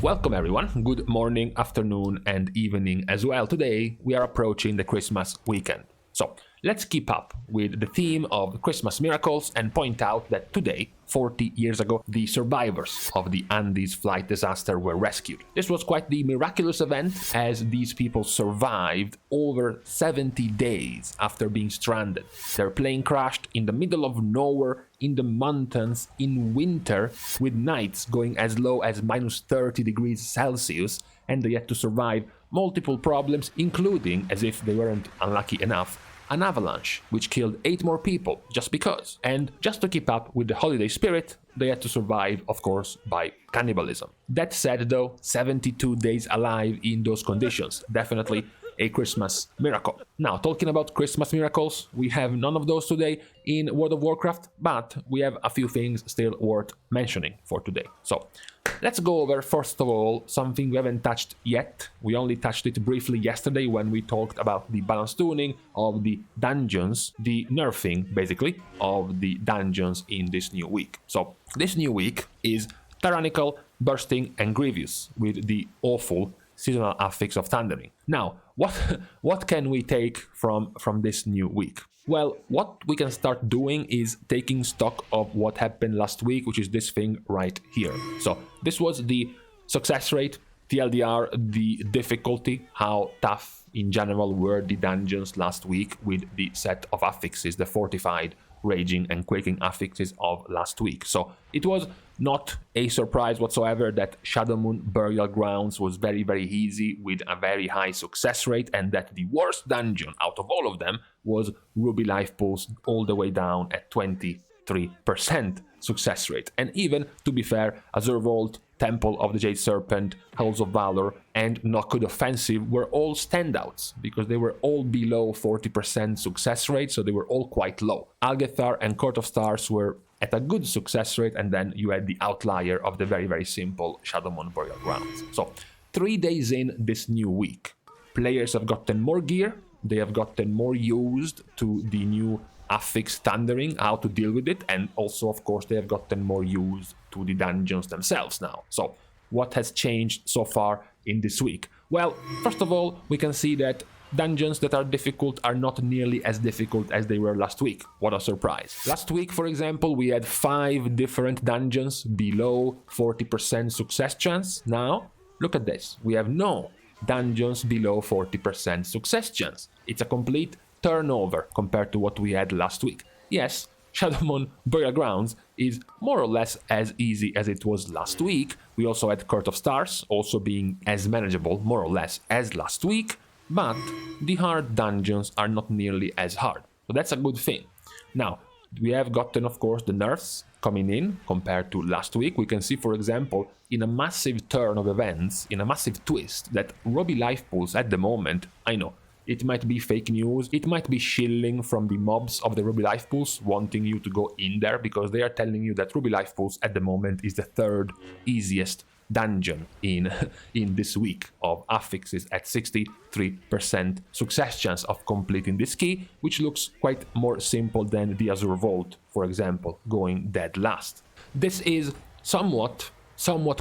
Welcome everyone, good morning, afternoon and evening as well. Today we are approaching the Christmas weekend. So let's keep up with the theme of Christmas miracles and point out that today, 40 years ago, the survivors of the Andes flight disaster were rescued. This was quite the miraculous event, as these people survived over 70 days after being stranded. Their plane crashed in the middle of nowhere, in the mountains, in winter, with nights going as low as minus 30 degrees Celsius, and they had to survive multiple problems, including, as if they weren't unlucky enough, an avalanche, which killed 8 more people, just because. And just to keep up with the holiday spirit, they had to survive, of course, by cannibalism. That said though, 72 days alive in those conditions, definitely a Christmas miracle. Now, talking about Christmas miracles, we have none of those today in World of Warcraft, but we have a few things still worth mentioning for today. So, let's go over, first of all, something we haven't touched yet. We only touched it briefly yesterday when we talked about the balance tuning of the dungeons, the nerfing, basically, of the dungeons in this new week. So, this new week is Tyrannical, Bursting and Grievous, with the awful seasonal affix of Thundering. Now, what can we take from this new week? Well, what we can start doing is taking stock of what happened last week, which is this thing right here. So this was the success rate, TLDR, the difficulty, how tough in general were the dungeons last week with the set of affixes, the Fortified, Raging and Quaking affixes of last week. So it was not a surprise whatsoever that Shadowmoon Burial Grounds was very, very easy with a very high success rate, and that the worst dungeon out of all of them was Ruby Life Pulse, all the way down at 23% success rate. And even, to be fair, Azure Vault, Temple of the Jade Serpent, Halls of Valor, and Nokud Offensive were all standouts, because they were all below 40% success rate, so they were all quite low. Algethar and Court of Stars were at a good success rate, and then you had the outlier of the very, very simple Shadowmoon Burial Grounds. So, 3 days in this new week, players have gotten more gear, they have gotten more used to the new affix Thundering, how to deal with it, and also, of course, they have gotten more used to the dungeons themselves now. So, what has changed so far in this week? Well, first of all, we can see that dungeons that are difficult are not nearly as difficult as they were last week. What a surprise. Last week, for example, we had 5 different dungeons below 40% success chance. Now, look at this. We have no dungeons below 40% success chance. It's a complete turnover compared to what we had last week. Yes, Shadowmoon Burial Grounds is more or less as easy as it was last week. We also had Court of Stars also being as manageable, more or less, as last week. But the hard dungeons are not nearly as hard, so that's a good thing. Now, we have gotten, of course, the nerfs coming in compared to last week. We can see, for example, in a massive turn of events, in a massive twist, that Ruby Life Pulse at the moment, I know, it might be fake news, it might be shilling from the mobs of the Ruby Life Pulse wanting you to go in there, because they are telling you that Ruby Life Pulse at the moment is the 3rd easiest dungeon in this week of affixes at 63% success chance of completing this key, which looks quite more simple than the Azure Vault, for example, going dead last. This is somewhat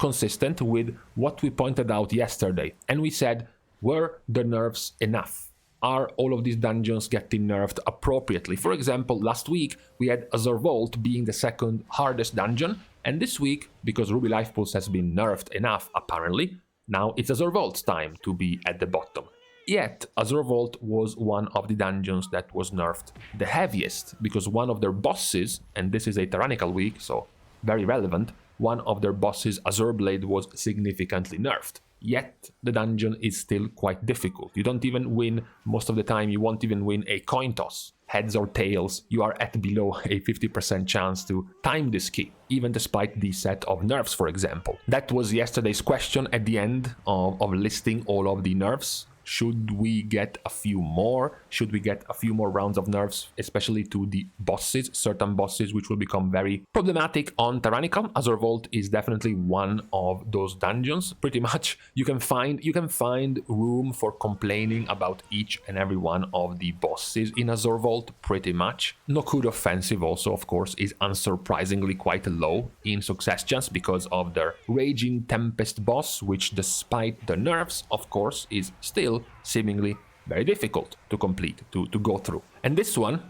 consistent with what we pointed out yesterday, and we said, were the nerfs enough? Are all of these dungeons getting nerfed appropriately? For example, last week we had Azure Vault being the 2nd hardest dungeon, and this week, because Ruby Life Pulse has been nerfed enough apparently, now it's Azure Vault's time to be at the bottom. Yet, Azure Vault was one of the dungeons that was nerfed the heaviest, because one of their bosses, and this is a Tyrannical week, so very relevant, one of their bosses, Azure Blade, was significantly nerfed. Yet, the dungeon is still quite difficult. You don't even win, most of the time you won't even win a coin toss. Heads or tails, you are at below a 50% chance to time this key, even despite the set of nerfs, for example. That was yesterday's question at the end of listing all of the nerfs. Should we get a few more? should we get a few more rounds of nerfs, especially to the bosses, certain bosses which will become very problematic on Tyrannical. Azure Vault is definitely one of those dungeons. Pretty much you can find room for complaining about each and every one of the bosses in Azure Vault, pretty much. Nokud Offensive also, of course, is unsurprisingly quite low in success chance because of their Raging Tempest boss, which despite the nerfs, of course, is still seemingly very difficult to complete, to go through. And this one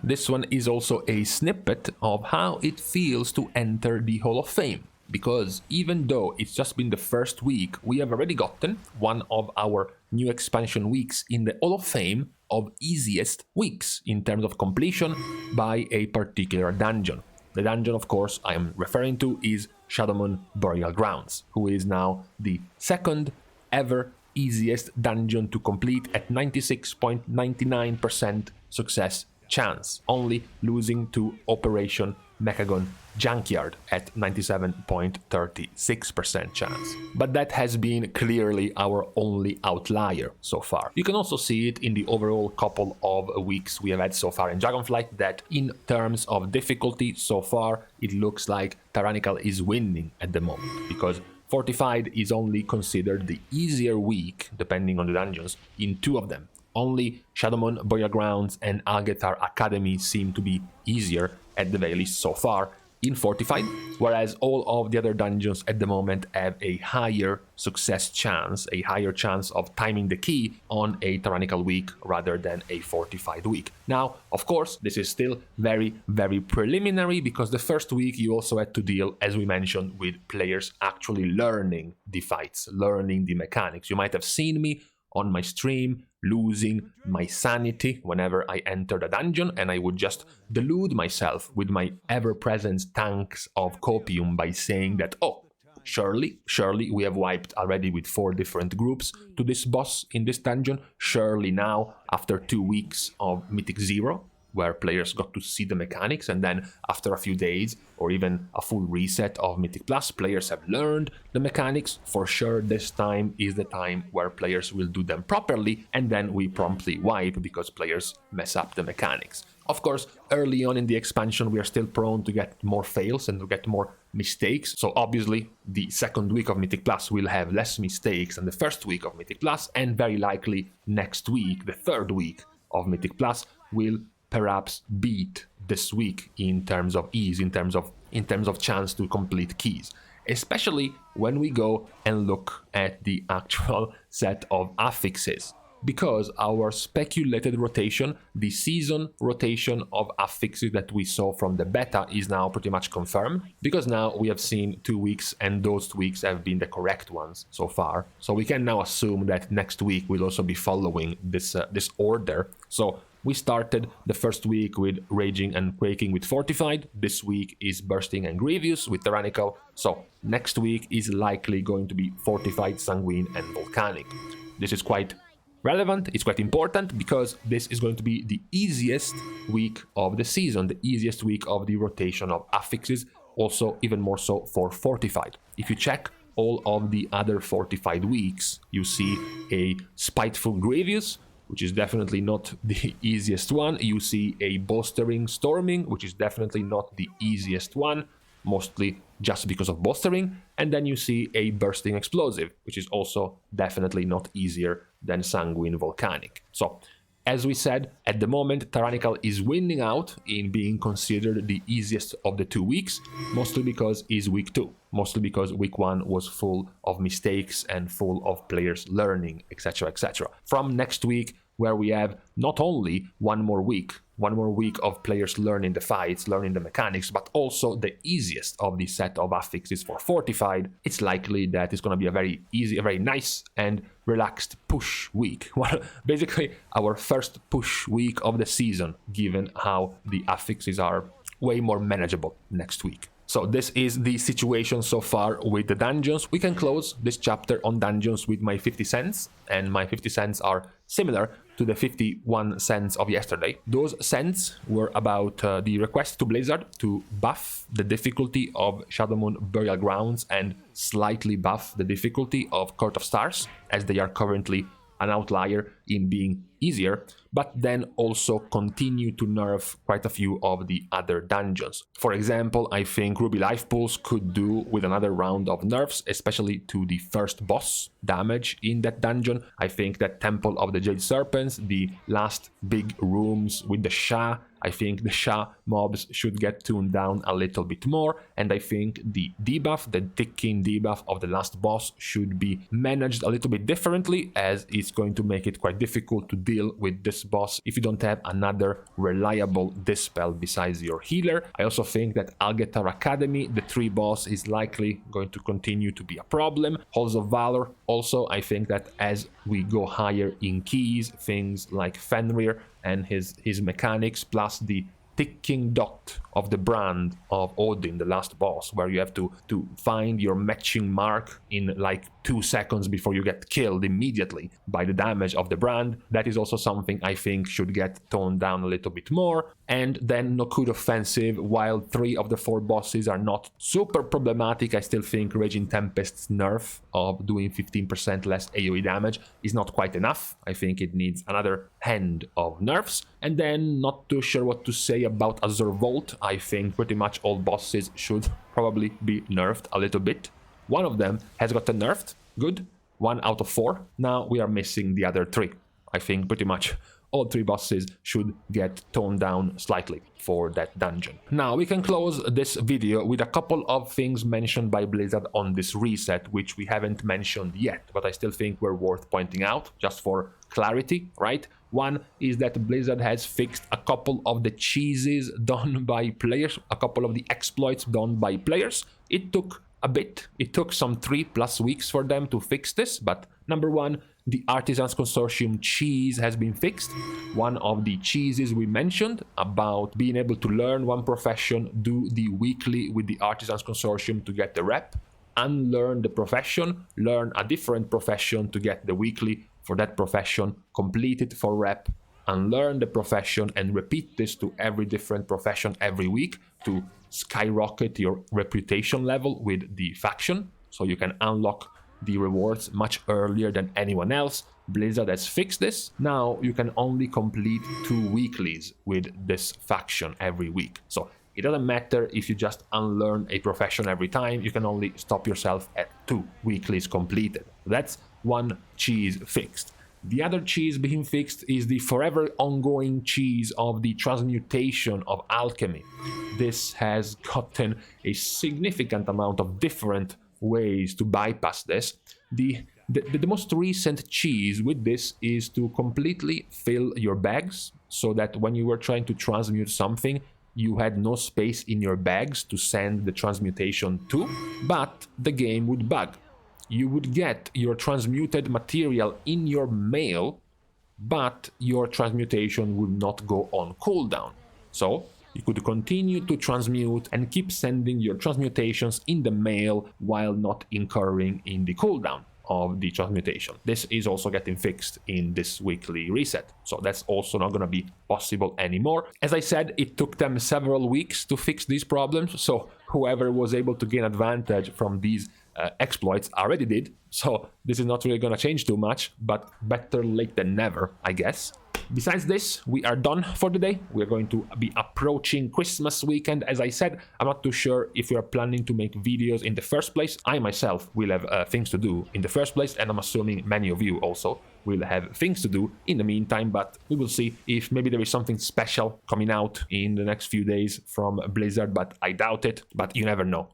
is also a snippet of how it feels to enter the Hall of Fame. Because even though it's just been the first week, we have already gotten one of our new expansion weeks in the Hall of Fame of easiest weeks in terms of completion by a particular dungeon. The dungeon, of course, I am referring to is Shadowmoon Burial Grounds, who is now the second ever easiest dungeon to complete at 96.99% success chance, only losing to Operation Mechagon Junkyard at 97.36% chance. But that has been clearly our only outlier so far. You can also see it in the overall couple of weeks we have had so far in Dragonflight, that in terms of difficulty so far, it looks like Tyrannical is winning at the moment, because Fortified is only considered the easier week, depending on the dungeons, in 2 of them. Only Shadowmoon Burial Grounds and Algetar Academy seem to be easier, at the very least so far, in Fortified, whereas all of the other dungeons at the moment have a higher success chance, a higher chance of timing the key on a Tyrannical week rather than a Fortified week. Now, of course, this is still very, very preliminary, because the first week you also had to deal, as we mentioned, with players actually learning the fights, learning the mechanics. You might have seen me on my stream losing my sanity whenever I entered a dungeon, and I would just delude myself with my ever-present tanks of copium by saying that, oh, surely we have wiped already with 4 different groups to this boss in this dungeon. Surely now, after 2 weeks of Mythic 0, where players got to see the mechanics, and then after a few days or even a full reset of Mythic Plus, players have learned the mechanics. For sure, this time is the time where players will do them properly, and then we promptly wipe because players mess up the mechanics. Of course, early on in the expansion, we are still prone to get more fails and to get more mistakes. So obviously, the second week of Mythic Plus will have less mistakes than the first week of Mythic Plus, and very likely next week, the third week of Mythic Plus, will perhaps beat this week in terms of ease, in terms of chance to complete keys, especially when we go and look at the actual set of affixes, because our speculated rotation, the season rotation of affixes that we saw from the beta, is now pretty much confirmed, because now we have seen 2 weeks and those 2 weeks have been the correct ones so far. So we can now assume that next week we'll also be following this order. So we started the first week with Raging and Quaking with Fortified. This week is Bursting and Grievous with Tyrannical. So next week is likely going to be Fortified, Sanguine and Volcanic. This is quite relevant, it's quite important, because this is going to be the easiest week of the season, the easiest week of the rotation of affixes, also even more so for Fortified. If you check all of the other Fortified weeks, you see a Spiteful Grievous, which is definitely not the easiest one. You see a Bolstering Storming, which is definitely not the easiest one, mostly just because of bolstering. And then you see a Bursting Explosive, which is also definitely not easier than Sanguine Volcanic. So, as we said, at the moment, Tyrannical is winning out in being considered the easiest of the 2 weeks, mostly because it's week 2, mostly because week 1 was full of mistakes and full of players learning, etc, etc. From next week, where we have not only one more week of players learning the fights, learning the mechanics, but also the easiest of the set of affixes for Fortified, it's likely that it's going to be a very easy, a very nice and relaxed push week. Well, basically our first push week of the season, given how the affixes are way more manageable next week. So this is the situation so far with the dungeons. We can close this chapter on dungeons with my 50 cents, and my 50 cents are similar to the 51 cents of yesterday. Those cents were about the request to Blizzard to buff the difficulty of Shadowmoon Burial Grounds and slightly buff the difficulty of Court of Stars, as they are currently an outlier in being easier, but then also continue to nerf quite a few of the other dungeons. For example, I think Ruby Life Pools could do with another round of nerfs, especially to the first boss damage in that dungeon. I think that Temple of the Jade Serpents, the last big rooms with the Sha, I think the Sha mobs should get tuned down a little bit more, and I think the debuff, the ticking debuff of the last boss should be managed a little bit differently, as it's going to make it quite difficult to deal with this boss if you don't have another reliable dispel besides your healer. I also think that Algetar Academy, the 3 boss, is likely going to continue to be a problem. Halls of Valor also, I think that as we go higher in keys, things like Fenrir and his mechanics, plus the ticking dot of the brand of Odin, the last boss, where you have to find your matching mark in like 2 seconds before you get killed immediately by the damage of the brand. That is also something I think should get toned down a little bit more. And then Nokud Offensive, while 3 of the 4 bosses are not super problematic, I still think Raging Tempest's nerf of doing 15% less AoE damage is not quite enough. I think it needs another hand of nerfs. And then, not too sure what to say about Azure Vault. I think pretty much all bosses should probably be nerfed a little bit. One of them has gotten nerfed, good, 1 out of 4. Now we are missing the other 3. I think pretty much all 3 bosses should get toned down slightly for that dungeon. Now we can close this video with a couple of things mentioned by Blizzard on this reset, which we haven't mentioned yet, but I still think were worth pointing out, just for clarity, right? One is that Blizzard has fixed a couple of the cheeses done by players, a couple of the exploits done by players. It took a bit, it took some 3+ weeks for them to fix this, but number one, the Artisans Consortium cheese has been fixed. One of the cheeses we mentioned about being able to learn one profession, do the weekly with the Artisans Consortium to get the rep, unlearn the profession, learn a different profession to get the weekly for that profession, complete it for rep, unlearn the profession, and repeat this to every different profession every week to skyrocket your reputation level with the faction, so you can unlock the rewards much earlier than anyone else. Blizzard has fixed this. Now you can only complete 2 weeklies with this faction every week. So it doesn't matter if you just unlearn a profession every time, you can only stop yourself at 2 weeklies completed. That's one cheese fixed. The other cheese being fixed is the forever ongoing cheese of the transmutation of alchemy. This has gotten a significant amount of different ways to bypass this. The most recent cheese with this is to completely fill your bags, so that when you were trying to transmute something, you had no space in your bags to send the transmutation to, but the game would bug. You would get your transmuted material in your mail, but your transmutation would not go on cooldown. So you could continue to transmute and keep sending your transmutations in the mail while not incurring in the cooldown of the transmutation. This is also getting fixed in this weekly reset, so that's also not going to be possible anymore. As I said, it took them several weeks to fix these problems, so whoever was able to gain advantage from these exploits already did, so this is not really going to change too much, but better late than never, I guess. Besides this, we are done for the day. We're going to be approaching Christmas weekend. As I said, I'm not too sure if we are planning to make videos in the first place. I myself will have things to do in the first place, and I'm assuming many of you also will have things to do in the meantime, but we will see if maybe there is something special coming out in the next few days from Blizzard, but I doubt it. But you never know,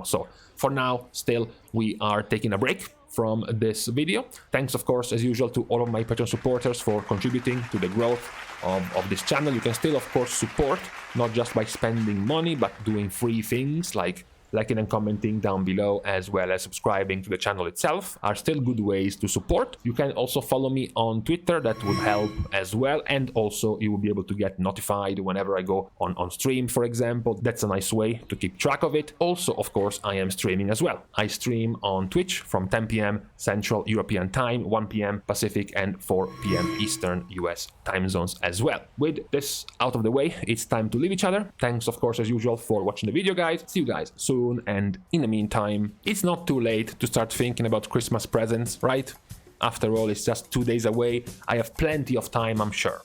So for now, still, we are taking a break from this video. Thanks, of course, as usual, to all of my Patreon supporters for contributing to the growth of this channel. You can still, of course, support, not just by spending money, but doing free things like liking and commenting down below, as well as subscribing to the channel itself, are still good ways to support. You can also follow me on Twitter, that would help as well, and also you will be able to get notified whenever I go on stream, for example. That's a nice way to keep track of it. Also, of course, I am streaming as well. I stream on Twitch from 10 p.m. Central European Time, 1 p.m. Pacific, and 4 p.m. Eastern US time zones as well. With this out of the way, it's time to leave each other. Thanks, of course, as usual, for watching the video, guys. See you guys soon, and in the meantime, it's not too late to start thinking about Christmas presents, right? After all, it's just 2 days away. I have plenty of time, I'm sure.